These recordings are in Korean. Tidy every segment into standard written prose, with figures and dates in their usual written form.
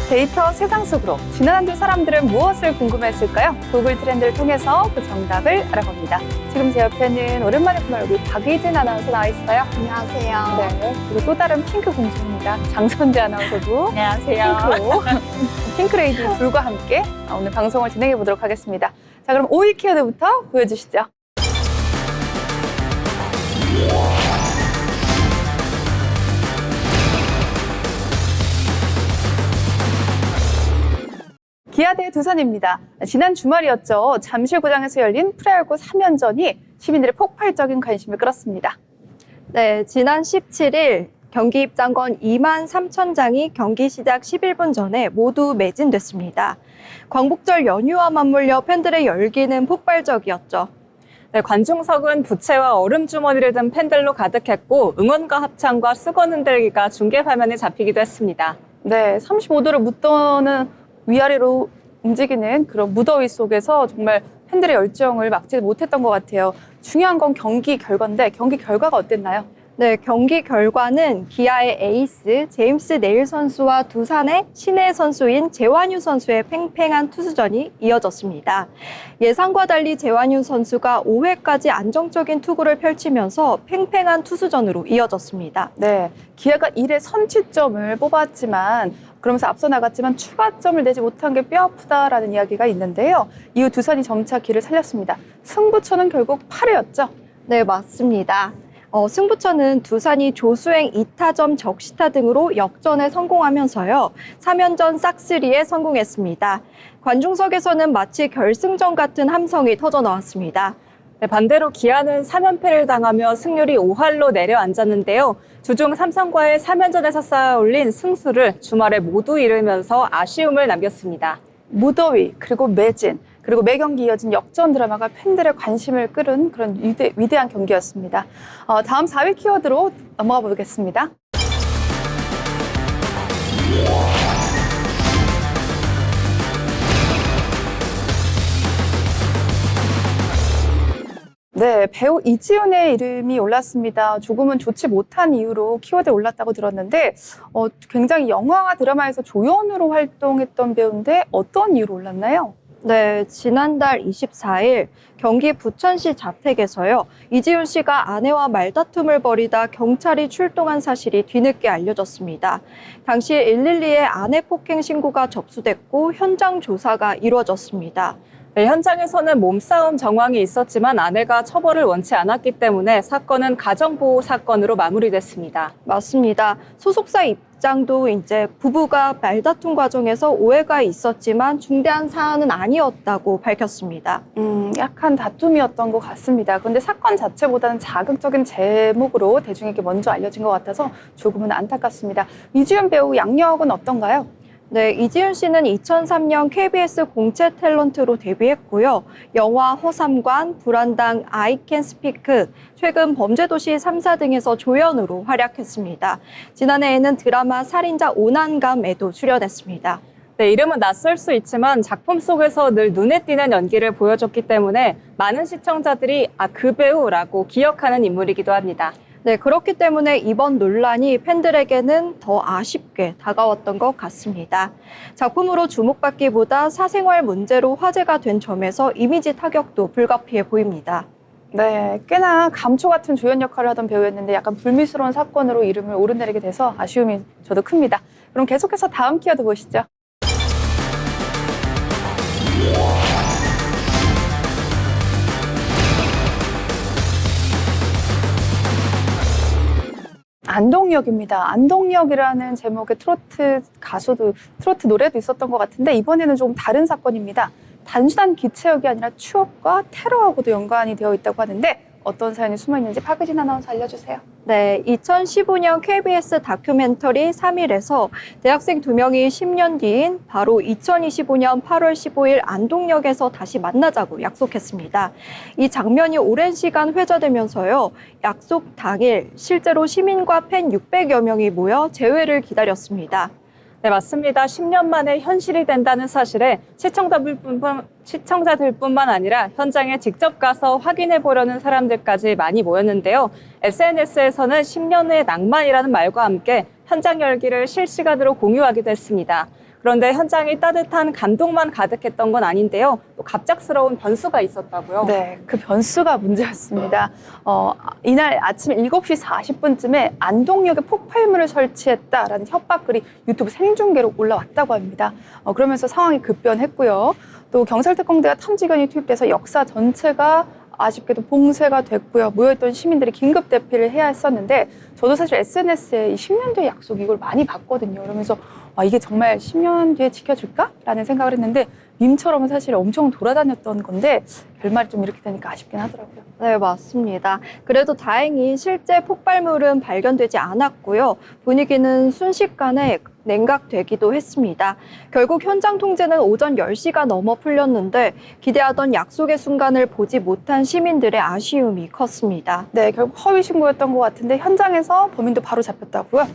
데이터 세상 속으로 지난 한 주 사람들은 무엇을 궁금했을까요? 구글 트렌드를 통해서 그 정답을 알아봅니다. 지금 제 옆에는 오랜만에 본 얼굴 박의진 아나운서 나와 있어요. 안녕하세요. 네, 그리고 또 다른 핑크 공주입니다. 장선재 아나운서도 안녕하세요. 핑크로 핑크레이디 둘과 함께 오늘 방송을 진행해 보도록 하겠습니다. 자, 그럼 오일 키워드부터 보여주시죠. 기아 대 두산입니다. 지난 주말이었죠. 잠실구장에서 열린 프로야구 3연전이 시민들의 폭발적인 관심을 끌었습니다. 네, 지난 17일 경기 입장권 2만 3천 장이 경기 시작 11분 전에 모두 매진됐습니다. 광복절 연휴와 맞물려 팬들의 열기는 폭발적이었죠. 네, 관중석은 부채와 얼음 주머니를 든 팬들로 가득했고 응원가 합창과 수건 흔들기가 중계 화면에 잡히기도 했습니다. 네, 35도를 묻더는 위아래로 움직이는 그런 무더위 속에서 정말 팬들의 열정을 막지 못했던 것 같아요. 중요한 건 경기 결과인데 경기 결과가 어땠나요? 네, 경기 결과는 기아의 에이스 제임스 네일 선수와 두산의 신예 선수인 재환유 선수의 팽팽한 투수전이 이어졌습니다. 예상과 달리 재환유 선수가 5회까지 안정적인 투구를 펼치면서 팽팽한 투수전으로 이어졌습니다. 네, 기아가 1회 선취점을 뽑았지만 그러면서 앞서 나갔지만 추가점을 내지 못한 게 뼈아프다라는 이야기가 있는데요. 이후 두산이 점차 기를 살렸습니다. 승부처는 결국 8회였죠? 네, 맞습니다. 승부처는 두산이 조수행 2타점 적시타 등으로 역전에 성공하면서요. 3연전 싹쓸이에 성공했습니다. 관중석에서는 마치 결승전 같은 함성이 터져나왔습니다. 네, 반대로 기아는 3연패를 당하며 승률이 5할로 내려앉았는데요. 주중 삼성과의 3연전에서 쌓아올린 승수를 주말에 모두 잃으면서 아쉬움을 남겼습니다. 무더위, 그리고 매진, 그리고 매 경기 이어진 역전 드라마가 팬들의 관심을 끌은 그런 위대한 경기였습니다. 다음 4위 키워드로 넘어가 보겠습니다. 네, 배우 이지훈의 이름이 올랐습니다. 조금은 좋지 못한 이유로 키워드에 올랐다고 들었는데 굉장히 영화와 드라마에서 조연으로 활동했던 배우인데 어떤 이유로 올랐나요? 네, 지난달 24일 경기 부천시 자택에서요. 이지훈 씨가 아내와 말다툼을 벌이다 경찰이 출동한 사실이 뒤늦게 알려졌습니다. 당시 112에 아내 폭행 신고가 접수됐고 현장 조사가 이루어졌습니다. 네, 현장에서는 몸싸움 정황이 있었지만 아내가 처벌을 원치 않았기 때문에 사건은 가정보호 사건으로 마무리됐습니다. 맞습니다. 소속사 입장도 이제 부부가 말다툼 과정에서 오해가 있었지만 중대한 사안은 아니었다고 밝혔습니다. 약한 다툼이었던 것 같습니다. 그런데 사건 자체보다는 자극적인 제목으로 대중에게 먼저 알려진 것 같아서 조금은 안타깝습니다. 이지훈 배우 양력은 어떤가요? 네, 이지훈 씨는 2003년 KBS 공채 탤런트로 데뷔했고요. 영화 허삼관, 불안당, I Can Speak, 최근 범죄도시 3사 등에서 조연으로 활약했습니다. 지난해에는 드라마 살인자 오난감에도 출연했습니다. 네, 이름은 낯설 수 있지만 작품 속에서 늘 눈에 띄는 연기를 보여줬기 때문에 많은 시청자들이 그 배우라고 기억하는 인물이기도 합니다. 네, 그렇기 때문에 이번 논란이 팬들에게는 더 아쉽게 다가왔던 것 같습니다. 작품으로 주목받기보다 사생활 문제로 화제가 된 점에서 이미지 타격도 불가피해 보입니다. 네, 꽤나 감초 같은 조연 역할을 하던 배우였는데 약간 불미스러운 사건으로 이름을 오르내리게 돼서 아쉬움이 저도 큽니다. 그럼 계속해서 다음 키워드 보시죠. 안동역입니다. 안동역이라는 제목의 트로트 가수도, 트로트 노래도 있었던 것 같은데 이번에는 조금 다른 사건입니다. 단순한 기차역이 아니라 추억과 테러하고도 연관이 되어 있다고 하는데 어떤 사연이 숨어있는지 박의진 아나운서 알려주세요. 네, 2015년 KBS 다큐멘터리 3일에서 대학생 2명이 10년 뒤인 바로 2025년 8월 15일 안동역에서 다시 만나자고 약속했습니다. 이 장면이 오랜 시간 회자되면서요. 약속 당일 실제로 시민과 팬 600여 명이 모여 재회를 기다렸습니다. 네, 맞습니다. 10년 만에 현실이 된다는 사실에 시청자들뿐만 아니라 현장에 직접 가서 확인해 보려는 사람들까지 많이 모였는데요. SNS에서는 10년의 낭만이라는 말과 함께 현장 열기를 실시간으로 공유하기도 했습니다. 그런데 현장이 따뜻한 감동만 가득했던 건 아닌데요. 또 갑작스러운 변수가 있었다고요. 네, 그 변수가 문제였습니다. 이날 아침 7시 40분쯤에 안동역에 폭발물을 설치했다라는 협박글이 유튜브 생중계로 올라왔다고 합니다. 그러면서 상황이 급변했고요. 또 경찰특공대와 탐지견이 투입돼서 역사 전체가 아쉽게도 봉쇄가 됐고요. 모여있던 시민들이 긴급 대피를 해야 했었는데 저도 사실 SNS에 이 10년 뒤의 약속 이걸 많이 봤거든요. 그러면서 이게 정말 10년 뒤에 지켜줄까? 라는 생각을 했는데 밈처럼 사실 엄청 돌아다녔던 건데 결말이 좀 이렇게 되니까 아쉽긴 하더라고요. 네, 맞습니다. 그래도 다행히 실제 폭발물은 발견되지 않았고요. 분위기는 순식간에 냉각되기도 했습니다. 결국 현장 통제는 오전 10시가 넘어 풀렸는데 기대하던 약속의 순간을 보지 못한 시민들의 아쉬움이 컸습니다. 네, 결국 허위 신고였던 것 같은데 현장에서 범인도 바로 잡혔다고요?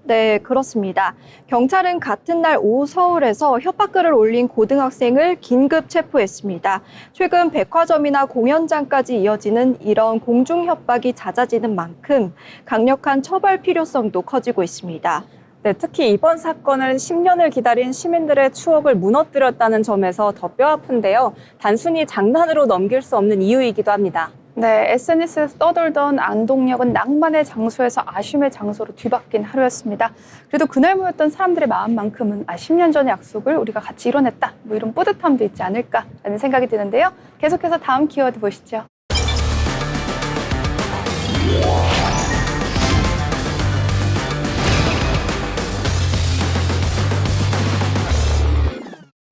네, 그렇습니다. 경찰은 같은 날 오후 서울에서 협박글을 올린 고등학생을 긴급 체포했습니다. 최근 백화점이나 공연장까지 이어지는 이런 공중 협박이 잦아지는 만큼 강력한 처벌 필요성도 커지고 있습니다. 네, 특히 이번 사건은 10년을 기다린 시민들의 추억을 무너뜨렸다는 점에서 더 뼈아픈데요. 단순히 장난으로 넘길 수 없는 이유이기도 합니다. 네, SNS에서 떠돌던 안동역은 낭만의 장소에서 아쉬움의 장소로 뒤바뀐 하루였습니다. 그래도 그날 모였던 사람들의 마음만큼은 10년 전의 약속을 우리가 같이 이뤄냈다. 뭐 이런 뿌듯함도 있지 않을까라는 생각이 드는데요. 계속해서 다음 키워드 보시죠.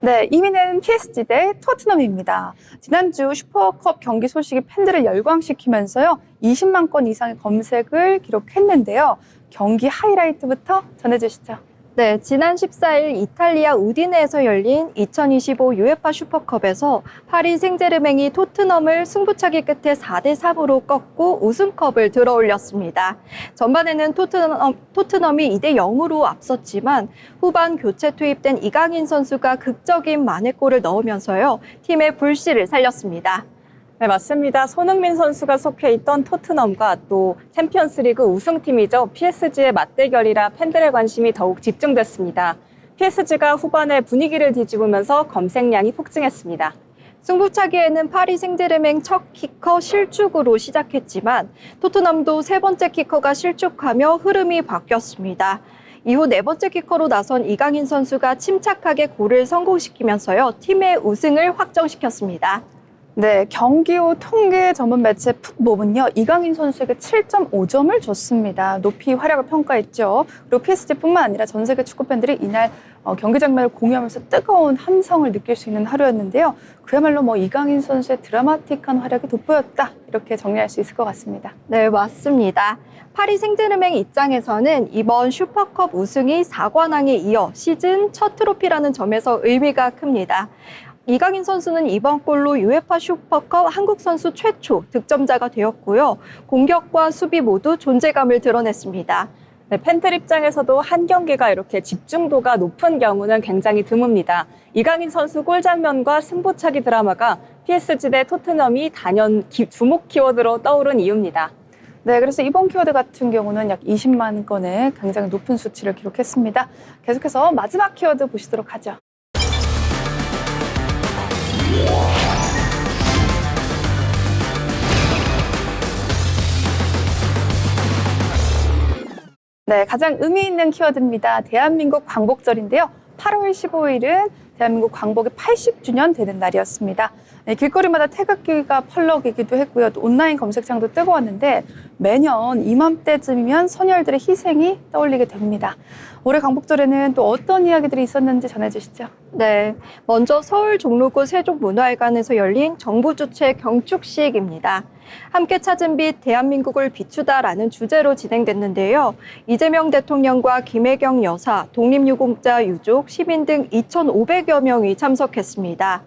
네, 2위는 PSG 대 토트넘입니다. 지난주 슈퍼컵 경기 소식이 팬들을 열광시키면서요. 20만 건 이상의 검색을 기록했는데요. 경기 하이라이트부터 전해주시죠. 네, 지난 14일 이탈리아 우디네에서 열린 2025 UEFA 슈퍼컵에서 파리 생제르맹이 토트넘을 승부차기 끝에 4대3으로 꺾고 우승컵을 들어올렸습니다. 전반에는 토트넘이 2대0으로 앞섰지만 후반 교체 투입된 이강인 선수가 극적인 만회골을 넣으면서요. 팀의 불씨를 살렸습니다. 네, 맞습니다. 손흥민 선수가 속해 있던 토트넘과 또 챔피언스리그 우승팀이죠. PSG의 맞대결이라 팬들의 관심이 더욱 집중됐습니다. PSG가 후반에 분위기를 뒤집으면서 검색량이 폭증했습니다. 승부차기에는 파리 생제르맹 첫 키커 실축으로 시작했지만 토트넘도 세 번째 키커가 실축하며 흐름이 바뀌었습니다. 이후 네 번째 키커로 나선 이강인 선수가 침착하게 골을 성공시키면서요. 팀의 우승을 확정시켰습니다. 네, 경기 후 통계 전문 매체 풋몸은요, 이강인 선수에게 7.5점을 줬습니다. 높이 활약을 평가했죠. 그리고 PSG뿐만 아니라 전 세계 축구 팬들이 이날 경기 장면을 공유하면서 뜨거운 함성을 느낄 수 있는 하루였는데요. 그야말로 이강인 선수의 드라마틱한 활약이 돋보였다. 이렇게 정리할 수 있을 것 같습니다. 네, 맞습니다. 파리 생제르맹 입장에서는 이번 슈퍼컵 우승이 4관왕에 이어 시즌 첫 트로피라는 점에서 의미가 큽니다. 이강인 선수는 이번 골로 UEFA 슈퍼컵 한국 선수 최초 득점자가 되었고요. 공격과 수비 모두 존재감을 드러냈습니다. 네, 팬들 입장에서도 한 경기가 이렇게 집중도가 높은 경우는 굉장히 드뭅니다. 이강인 선수 골 장면과 승부차기 드라마가 PSG 대 토트넘이 단연 주목 키워드로 떠오른 이유입니다. 네, 그래서 이번 키워드 같은 경우는 약 20만 건의 굉장히 높은 수치를 기록했습니다. 계속해서 마지막 키워드 보시도록 하죠. 네, 가장 의미 있는 키워드입니다. 대한민국 광복절인데요. 8월 15일은 대한민국 광복의 80주년 되는 날이었습니다. 네, 길거리마다 태극기가 펄럭이기도 했고요. 또 온라인 검색창도 뜨거웠는데 매년 이맘때쯤이면 선열들의 희생이 떠올리게 됩니다. 올해 광복절에는 또 어떤 이야기들이 있었는지 전해주시죠. 네, 먼저 서울 종로구 세종문화회관에서 열린 정부 주최 경축식입니다. 함께 찾은 빛 대한민국을 비추다라는 주제로 진행됐는데요. 이재명 대통령과 김혜경 여사, 독립유공자 유족, 시민 등 2,500여 명이 참석했습니다.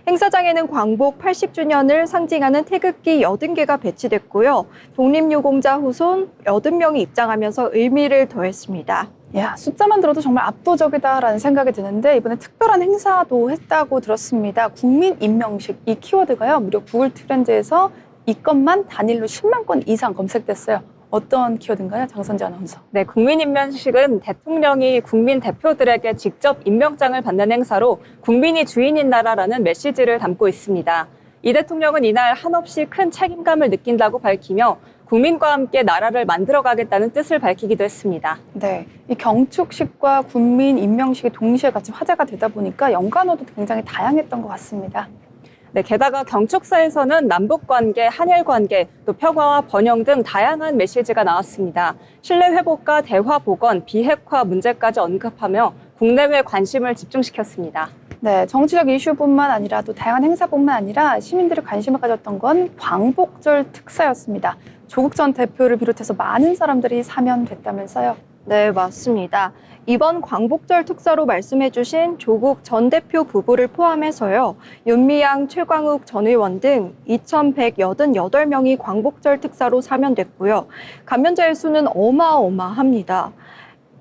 행사장에는 광복 80주년을 상징하는 태극기 80개가 배치됐고요. 독립유공자 후손 80명이 입장하면서 의미를 더했습니다. 야, 숫자만 들어도 정말 압도적이다라는 생각이 드는데 이번에 특별한 행사도 했다고 들었습니다. 국민인명식, 이 키워드가요. 무려 구글 트렌드에서 이 건만 단일로 10만 건 이상 검색됐어요. 어떤 키워드인가요, 장선재 아나운서? 네, 국민임명식은 대통령이 국민 대표들에게 직접 임명장을 받는 행사로 국민이 주인인 나라라는 메시지를 담고 있습니다. 이 대통령은 이날 한없이 큰 책임감을 느낀다고 밝히며 국민과 함께 나라를 만들어가겠다는 뜻을 밝히기도 했습니다. 네, 이 경축식과 국민 임명식이 동시에 같이 화제가 되다 보니까 연관어도 굉장히 다양했던 것 같습니다. 네, 게다가 경축사에서는 남북관계, 한일관계, 또 평화와 번영 등 다양한 메시지가 나왔습니다. 신뢰 회복과 대화 복원, 비핵화 문제까지 언급하며 국내외 관심을 집중시켰습니다. 네, 정치적 이슈뿐만 아니라 또 다양한 행사뿐만 아니라 시민들이 관심을 가졌던 건 광복절 특사였습니다. 조국 전 대표를 비롯해서 많은 사람들이 사면됐다면서요. 네, 맞습니다. 이번 광복절 특사로 말씀해주신 조국 전 대표 부부를 포함해서요, 윤미향, 최광욱 전 의원 등 2,188명이 광복절 특사로 사면됐고요. 감면자의 수는 어마어마합니다.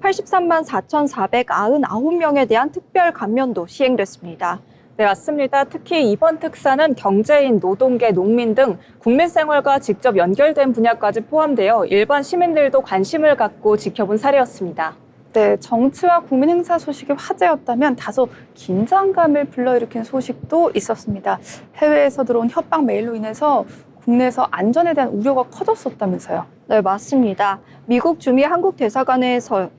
83만 4,499명에 대한 특별 감면도 시행됐습니다. 네, 맞습니다. 특히 이번 특사는 경제인, 노동계, 농민 등 국민 생활과 직접 연결된 분야까지 포함되어 일반 시민들도 관심을 갖고 지켜본 사례였습니다. 네, 정치와 국민 행사 소식이 화제였다면 다소 긴장감을 불러일으킨 소식도 있었습니다. 해외에서 들어온 협박 메일로 인해서 국내에서 안전에 대한 우려가 커졌었다면서요. 네, 맞습니다. 미국 주미 한국 대사관에서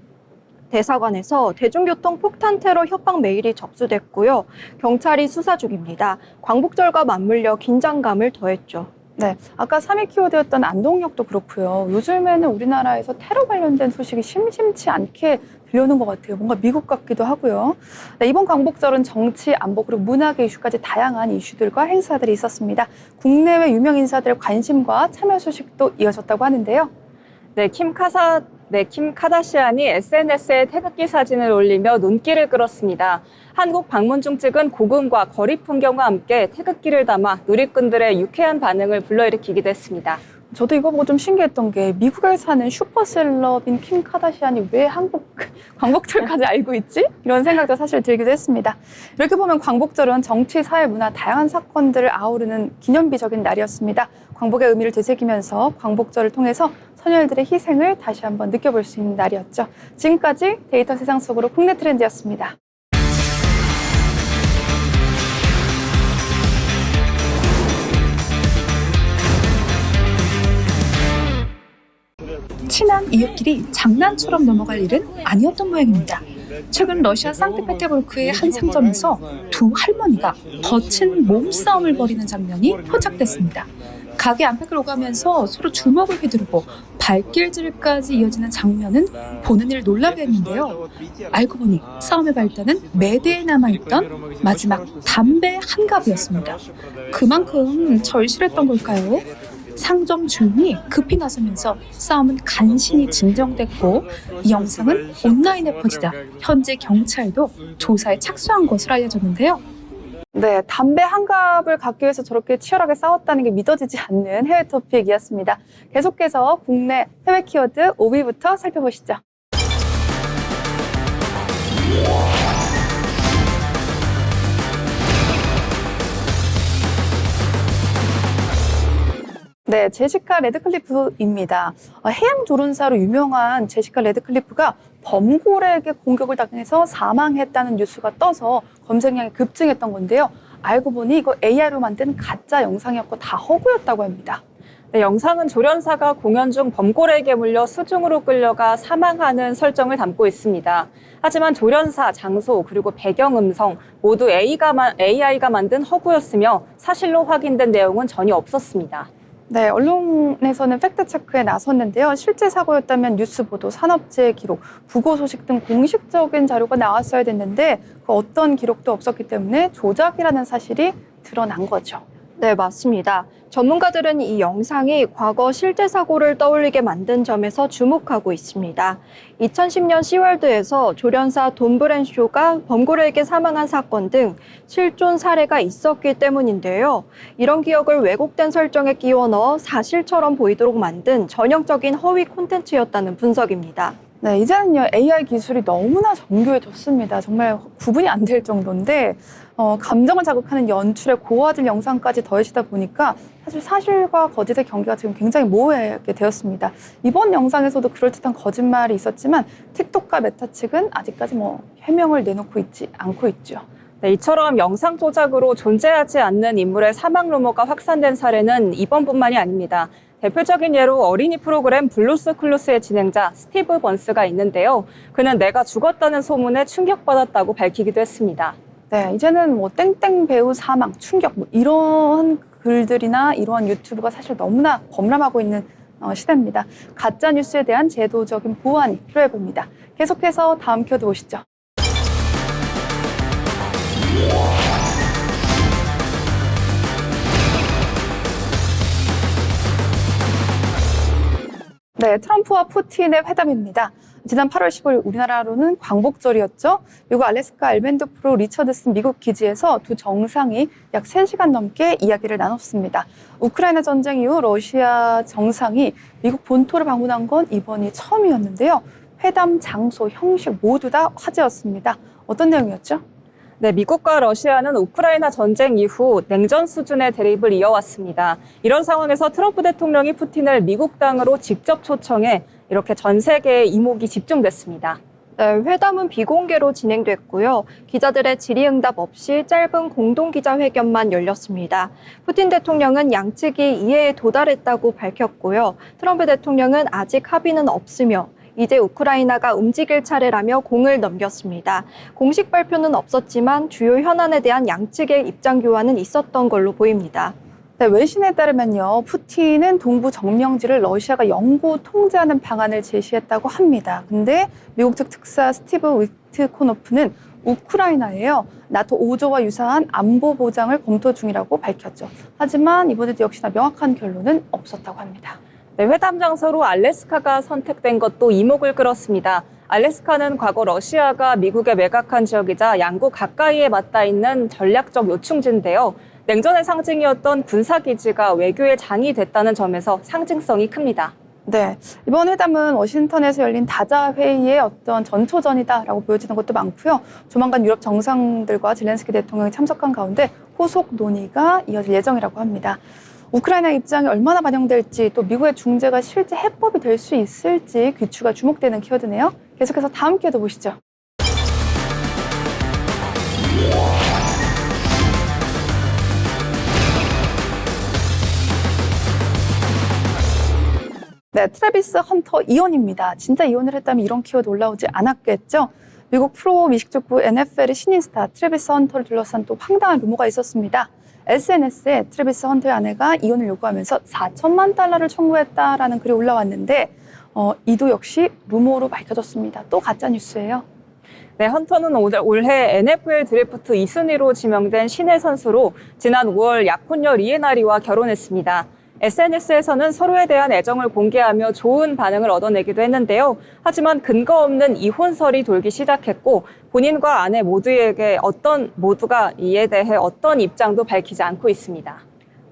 대중교통 폭탄 테러 협박 메일이 접수됐고요. 경찰이 수사 중입니다. 광복절과 맞물려 긴장감을 더했죠. 네, 아까 3위 키워드였던 안동역도 그렇고요. 요즘에는 우리나라에서 테러 관련된 소식이 심심치 않게 들려오는 것 같아요. 뭔가 미국 같기도 하고요. 네, 이번 광복절은 정치, 안보, 그리고 문화계 이슈까지 다양한 이슈들과 행사들이 있었습니다. 국내외 유명 인사들의 관심과 참여 소식도 이어졌다고 하는데요. 네, 킴 카다시안이 SNS에 태극기 사진을 올리며 눈길을 끌었습니다. 한국 방문 중 찍은 고궁과 거리 풍경과 함께 태극기를 담아 누리꾼들의 유쾌한 반응을 불러일으키기도 했습니다. 저도 이거 보고 좀 신기했던 게 미국에 사는 슈퍼셀럽인 킴 카다시안이 왜 한국 광복절까지 알고 있지? 이런 생각도 사실 들기도 했습니다. 이렇게 보면 광복절은 정치, 사회, 문화 다양한 사건들을 아우르는 기념비적인 날이었습니다. 광복의 의미를 되새기면서 광복절을 통해서 선열들의 희생을 다시 한번 느껴볼 수 있는 날이었죠. 지금까지 데이터 세상 속으로 국내 트렌드였습니다. 친한 이웃끼리 장난처럼 넘어갈 일은 아니었던 모양입니다. 최근 러시아 상트페테르부르크의 한 상점에서 두 할머니가 거친 몸싸움을 벌이는 장면이 포착됐습니다. 가게 안팎을 오가면서 서로 주먹을 휘두르고 발길질까지 이어지는 장면은 보는 이를 놀라게 했는데요. 알고 보니 싸움의 발단은 매대에 남아있던 마지막 담배 한 갑이었습니다. 그만큼 절실했던 걸까요? 상점 주인이 급히 나서면서 싸움은 간신히 진정됐고 이 영상은 온라인에 퍼지자 현지 경찰도 조사에 착수한 것으로 알려졌는데요. 네, 담배 한 갑을 갖기 위해서 저렇게 치열하게 싸웠다는 게 믿어지지 않는 해외 토픽이었습니다. 계속해서 국내 해외 키워드 5위부터 살펴보시죠. 네, 제시카 레드클리프입니다. 해양 조련사로 유명한 제시카 레드클리프가 범고래에게 공격을 당해서 사망했다는 뉴스가 떠서 검색량이 급증했던 건데요. 알고 보니 이거 AI로 만든 가짜 영상이었고 다 허구였다고 합니다. 네, 영상은 조련사가 공연 중 범고래에게 물려 수중으로 끌려가 사망하는 설정을 담고 있습니다. 하지만 조련사, 장소, 그리고 배경음성 모두 AI가 만든 허구였으며 사실로 확인된 내용은 전혀 없었습니다. 네, 언론에서는 팩트체크에 나섰는데요. 실제 사고였다면 뉴스 보도, 산업재해 기록, 부고 소식 등 공식적인 자료가 나왔어야 됐는데 그 어떤 기록도 없었기 때문에 조작이라는 사실이 드러난 거죠. 네, 맞습니다. 전문가들은 이 영상이 과거 실제 사고를 떠올리게 만든 점에서 주목하고 있습니다. 2010년 시월드에서 조련사 돈 브랜쇼가 범고래에게 사망한 사건 등 실존 사례가 있었기 때문인데요. 이런 기억을 왜곡된 설정에 끼워 넣어 사실처럼 보이도록 만든 전형적인 허위 콘텐츠였다는 분석입니다. 네, 이제는요, AI 기술이 너무나 정교해졌습니다. 정말 구분이 안 될 정도인데, 감정을 자극하는 연출에 고화질 영상까지 더해지다 보니까 사실 사실과 거짓의 경계가 지금 굉장히 모호하게 되었습니다. 이번 영상에서도 그럴듯한 거짓말이 있었지만, 틱톡과 메타 측은 아직까지 해명을 내놓고 있지 않고 있죠. 네, 이처럼 영상 조작으로 존재하지 않는 인물의 사망 루머가 확산된 사례는 이번뿐만이 아닙니다. 대표적인 예로 어린이 프로그램 블루스 클루스의 진행자 스티브 번스가 있는데요. 그는 내가 죽었다는 소문에 충격받았다고 밝히기도 했습니다. 네, 이제는 땡땡 배우 사망, 충격, 이런 글들이나 이러한 유튜브가 사실 너무나 범람하고 있는 시대입니다. 가짜 뉴스에 대한 제도적인 보완이 필요해 보입니다. 계속해서 다음 키워드 보시죠. 네, 트럼프와 푸틴의 회담입니다. 지난 8월 15일 우리나라로는 광복절이었죠. 미국 알래스카 엘밴드 프로 리처드슨 미국 기지에서 두 정상이 약 3시간 넘게 이야기를 나눴습니다. 우크라이나 전쟁 이후 러시아 정상이 미국 본토를 방문한 건 이번이 처음이었는데요. 회담 장소, 형식 모두 다 화제였습니다. 어떤 내용이었죠? 네, 미국과 러시아는 우크라이나 전쟁 이후 냉전 수준의 대립을 이어왔습니다. 이런 상황에서 트럼프 대통령이 푸틴을 미국 땅으로 직접 초청해 이렇게 전 세계의 이목이 집중됐습니다. 네, 회담은 비공개로 진행됐고요. 기자들의 질의응답 없이 짧은 공동기자회견만 열렸습니다. 푸틴 대통령은 양측이 이해에 도달했다고 밝혔고요. 트럼프 대통령은 아직 합의는 없으며 이제 우크라이나가 움직일 차례라며 공을 넘겼습니다. 공식 발표는 없었지만 주요 현안에 대한 양측의 입장 교환은 있었던 걸로 보입니다. 네, 외신에 따르면요, 푸틴은 동부 점령지를 러시아가 영구 통제하는 방안을 제시했다고 합니다. 근데 미국 측 특사 스티브 위트코노프는 우크라이나에요, 나토 5조와 유사한 안보 보장을 검토 중이라고 밝혔죠. 하지만 이번에도 역시나 명확한 결론은 없었다고 합니다. 네, 회담 장소로 알래스카가 선택된 것도 이목을 끌었습니다. 알래스카는 과거 러시아가 미국에 매각한 지역이자 양국 가까이에 맞닿아 있는 전략적 요충지인데요. 냉전의 상징이었던 군사기지가 외교의 장이 됐다는 점에서 상징성이 큽니다. 네, 이번 회담은 워싱턴에서 열린 다자 회의의 어떤 전초전이다라고 보여지는 것도 많고요. 조만간 유럽 정상들과 젤렌스키 대통령이 참석한 가운데 후속 논의가 이어질 예정이라고 합니다. 우크라이나 입장이 얼마나 반영될지, 또 미국의 중재가 실제 해법이 될 수 있을지 귀추가 주목되는 키워드네요. 계속해서 다음 키워드 보시죠. 네, 트래비스 헌터 이혼입니다. 진짜 이혼을 했다면 이런 키워드 올라오지 않았겠죠? 미국 프로 미식축구 NFL의 신인 스타 트래비스 헌터를 둘러싼 또 황당한 루머가 있었습니다. SNS에 트래비스 헌터의 아내가 이혼을 요구하면서 4천만 달러를 청구했다라는 글이 올라왔는데 이도 역시 루머로 밝혀졌습니다. 또 가짜 뉴스예요. 네, 헌터는 올해 NFL 드래프트 2순위로 지명된 신예 선수로 지난 5월 약혼녀 리에나리와 결혼했습니다. SNS에서는 서로에 대한 애정을 공개하며 좋은 반응을 얻어내기도 했는데요. 하지만 근거 없는 이혼설이 돌기 시작했고 본인과 아내 모두가 이에 대해 어떤 입장도 밝히지 않고 있습니다.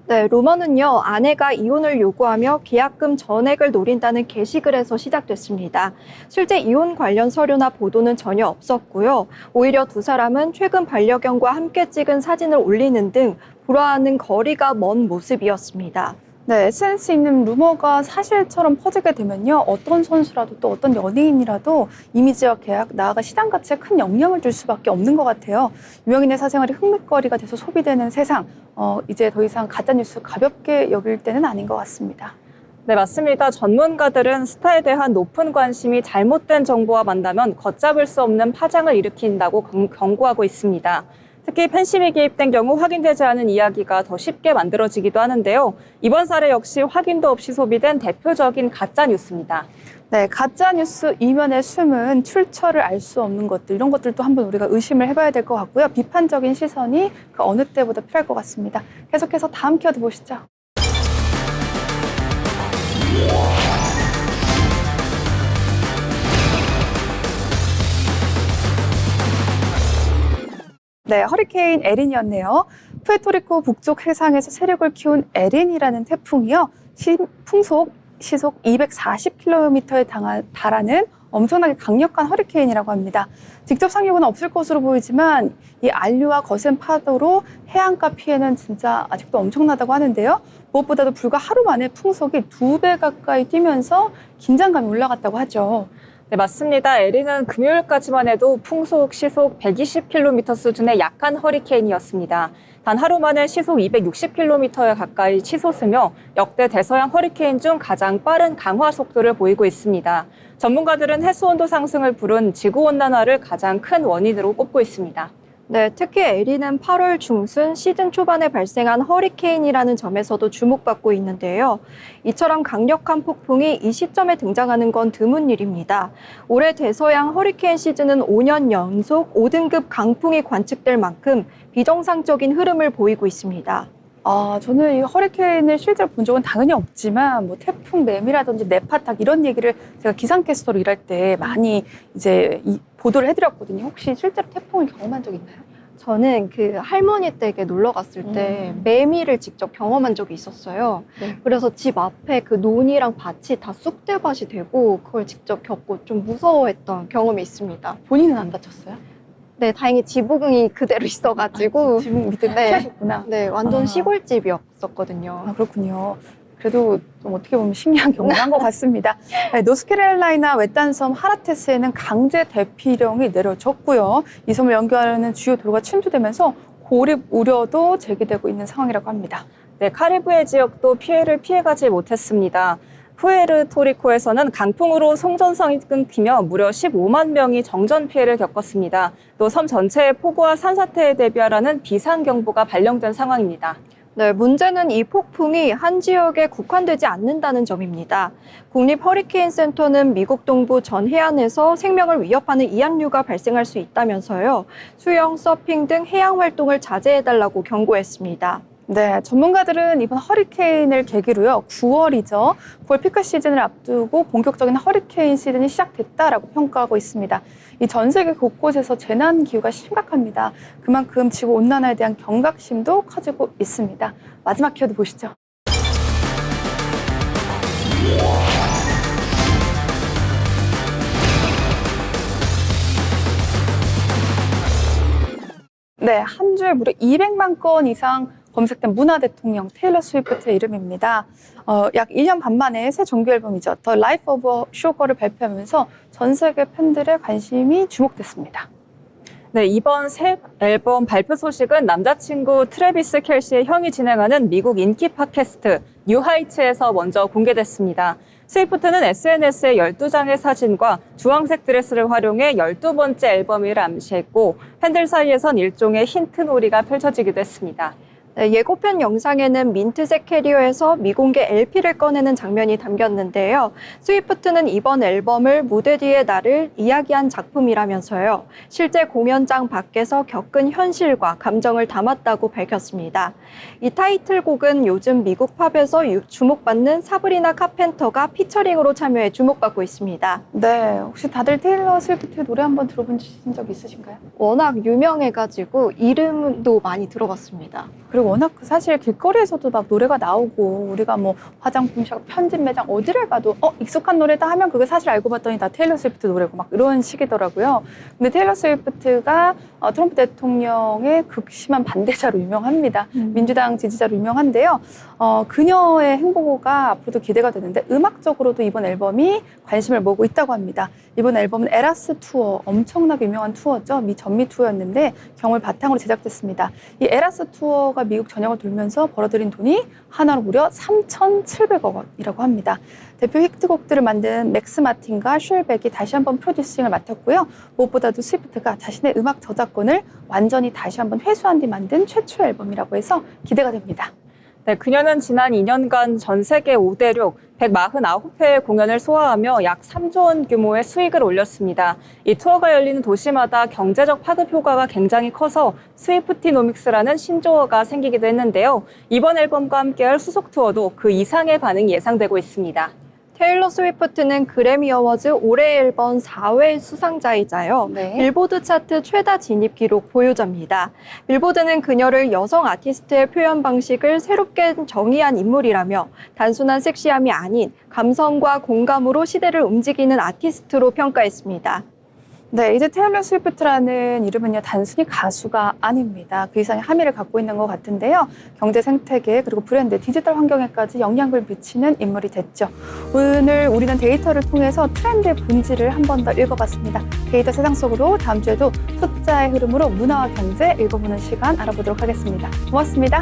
네, 루머는요, 아내가 이혼을 요구하며 계약금 전액을 노린다는 게시글에서 시작됐습니다. 실제 이혼 관련 서류나 보도는 전혀 없었고요. 오히려 두 사람은 최근 반려견과 함께 찍은 사진을 올리는 등 불화하는 거리가 먼 모습이었습니다. 네, SNS에 있는 루머가 사실처럼 퍼지게 되면요, 어떤 선수라도 또 어떤 연예인이라도 이미지와 계약, 나아가 시장 가치에 큰 영향을 줄 수밖에 없는 것 같아요. 유명인의 사생활이 흠칫거리가 돼서 소비되는 세상, 이제 더 이상 가짜뉴스 가볍게 여길 때는 아닌 것 같습니다. 네, 맞습니다. 전문가들은 스타에 대한 높은 관심이 잘못된 정보와 만나면 걷잡을 수 없는 파장을 일으킨다고 경고하고 있습니다. 특히 팬심이 개입된 경우 확인되지 않은 이야기가 더 쉽게 만들어지기도 하는데요. 이번 사례 역시 확인도 없이 소비된 대표적인 가짜 뉴스입니다. 네, 가짜 뉴스 이면의 숨은 출처를 알 수 없는 것들, 이런 것들도 한번 우리가 의심을 해봐야 될 것 같고요. 비판적인 시선이 그 어느 때보다 필요할 것 같습니다. 계속해서 다음 키워드 보시죠. 네, 허리케인 에린이었네요. 푸에르토리코 북쪽 해상에서 세력을 키운 에린이라는 태풍이요, 풍속 시속 240km에 달하는 엄청나게 강력한 허리케인이라고 합니다. 직접 상륙은 없을 것으로 보이지만 이 안류와 거센 파도로 해안가 피해는 진짜 아직도 엄청나다고 하는데요. 무엇보다도 불과 하루 만에 풍속이 2배 가까이 뛰면서 긴장감이 올라갔다고 하죠. 네, 맞습니다. 에리는 금요일까지만 해도 풍속 시속 120km 수준의 약한 허리케인이었습니다. 단 하루 만에 시속 260km에 가까이 치솟으며 역대 대서양 허리케인 중 가장 빠른 강화 속도를 보이고 있습니다. 전문가들은 해수온도 상승을 부른 지구온난화를 가장 큰 원인으로 꼽고 있습니다. 네, 특히 에리는 8월 중순 시즌 초반에 발생한 허리케인이라는 점에서도 주목받고 있는데요. 이처럼 강력한 폭풍이 이 시점에 등장하는 건 드문 일입니다. 올해 대서양 허리케인 시즌은 5년 연속 5등급 강풍이 관측될 만큼 비정상적인 흐름을 보이고 있습니다. 저는 이 허리케인을 실제로 본 적은 당연히 없지만 뭐 태풍 매미라든지 네파탁 이런 얘기를 제가 기상캐스터로 일할 때 많이 이제 보도를 해드렸거든요. 혹시 실제로 태풍을 경험한 적 있나요? 저는 그 할머니 댁에 놀러 갔을 때 매미를 직접 경험한 적이 있었어요. 네. 그래서 집 앞에 그 논이랑 밭이 다 쑥대밭이 되고 그걸 직접 겪고 좀 무서워했던 경험이 있습니다. 본인은 안 다쳤어요? 네, 다행히 지붕이 그대로 있어가지고 지금 밑에 네. 피하셨구나. 네, 완전 아. 시골집이었었거든요. 그렇군요. 그래도 좀 어떻게 보면 신기한 경험을 한 것 같습니다. 네, 노스캐롤라이나 외딴섬 하라테스에는 강제 대피령이 내려졌고요. 이 섬을 연결하는 주요 도로가 침수되면서 고립 우려도 제기되고 있는 상황이라고 합니다. 네, 카리브해 지역도 피해를 피해가지 못했습니다. 푸에르토리코에서는 강풍으로 송전선이 끊기며 무려 15만 명이 정전 피해를 겪었습니다. 또 섬 전체의 폭우와 산사태에 대비하라는 비상경보가 발령된 상황입니다. 네, 문제는 이 폭풍이 한 지역에 국한되지 않는다는 점입니다. 국립 허리케인 센터는 미국 동부 전 해안에서 생명을 위협하는 이안류가 발생할 수 있다면서요. 수영, 서핑 등 해양 활동을 자제해달라고 경고했습니다. 네, 전문가들은 이번 허리케인을 계기로요. 9월이죠. 9월 피크 시즌을 앞두고 본격적인 허리케인 시즌이 시작됐다라고 평가하고 있습니다. 이 전 세계 곳곳에서 재난 기후가 심각합니다. 그만큼 지구 온난화에 대한 경각심도 커지고 있습니다. 마지막 키워드 보시죠. 네, 한 주에 무려 200만 건 이상 검색된 문화 대통령 테일러 스위프트의 이름입니다. 약 1년 반 만에 새 정규 앨범이죠. The Life of a Sugar를 발표하면서 전 세계 팬들의 관심이 주목됐습니다. 네, 이번 새 앨범 발표 소식은 남자친구 트래비스 켈시의 형이 진행하는 미국 인기 팟캐스트 뉴하이츠에서 먼저 공개됐습니다. 스위프트는 SNS에 12장의 사진과 주황색 드레스를 활용해 12번째 앨범을 암시했고 팬들 사이에선 일종의 힌트놀이가 펼쳐지기도 했습니다. 네, 예고편 영상에는 민트색 캐리어에서 미공개 LP를 꺼내는 장면이 담겼는데요. 스위프트는 이번 앨범을 무대 뒤의 나를 이야기한 작품이라면서요. 실제 공연장 밖에서 겪은 현실과 감정을 담았다고 밝혔습니다. 이 타이틀곡은 요즘 미국 팝에서 주목받는 사브리나 카펜터가 피처링으로 참여해 주목받고 있습니다. 네, 혹시 다들 테일러 스위프트의 노래 한번 들어본 적 있으신가요? 워낙 유명해가지고 이름도 많이 들어봤습니다. 그리고 워낙 사실 길거리에서도 막 노래가 나오고 우리가 뭐 화장품샵, 편집 매장 어디를 가도 익숙한 노래다 하면 그거 사실 알고 봤더니 다 테일러 스위프트 노래고 막 이런 식이더라고요. 근데 테일러 스위프트가 트럼프 대통령의 극심한 반대자로 유명합니다. 민주당 지지자로 유명한데요. 그녀의 행보가 앞으로도 기대가 되는데 음악적으로도 이번 앨범이 관심을 모으고 있다고 합니다. 이번 앨범은 에라스 투어, 엄청나게 유명한 투어죠. 전미 투어였는데 경을 바탕으로 제작됐습니다. 이 에라스 투어가 미국 전역을 돌면서 벌어들인 돈이 하나로 무려 3,700억 원이라고 합니다. 대표 히트곡들을 만든 맥스 마틴과 슈엘백이 다시 한번 프로듀싱을 맡았고요. 무엇보다도 스위프트가 자신의 음악 저작권을 완전히 다시 한번 회수한 뒤 만든 최초의 앨범이라고 해서 기대가 됩니다. 네, 그녀는 지난 2년간 전 세계 5대륙 149회의 공연을 소화하며 약 3조 원 규모의 수익을 올렸습니다. 이 투어가 열리는 도시마다 경제적 파급 효과가 굉장히 커서 스위프티노믹스라는 신조어가 생기기도 했는데요. 이번 앨범과 함께할 후속 투어도 그 이상의 반응이 예상되고 있습니다. 테일러 스위프트는 그래미 어워즈 올해의 앨범 4회 수상자이자요. 네. 빌보드 차트 최다 진입 기록 보유자입니다. 빌보드는 그녀를 여성 아티스트의 표현 방식을 새롭게 정의한 인물이라며 단순한 섹시함이 아닌 감성과 공감으로 시대를 움직이는 아티스트로 평가했습니다. 네, 이제 테일러 스위프트라는 이름은요, 단순히 가수가 아닙니다. 그 이상의 함의를 갖고 있는 것 같은데요. 경제 생태계 그리고 브랜드, 디지털 환경에까지 영향을 미치는 인물이 됐죠. 오늘 우리는 데이터를 통해서 트렌드의 본질을 한 번 더 읽어봤습니다. 데이터 세상 속으로 다음 주에도 숫자의 흐름으로 문화와 경제 읽어보는 시간 알아보도록 하겠습니다. 고맙습니다.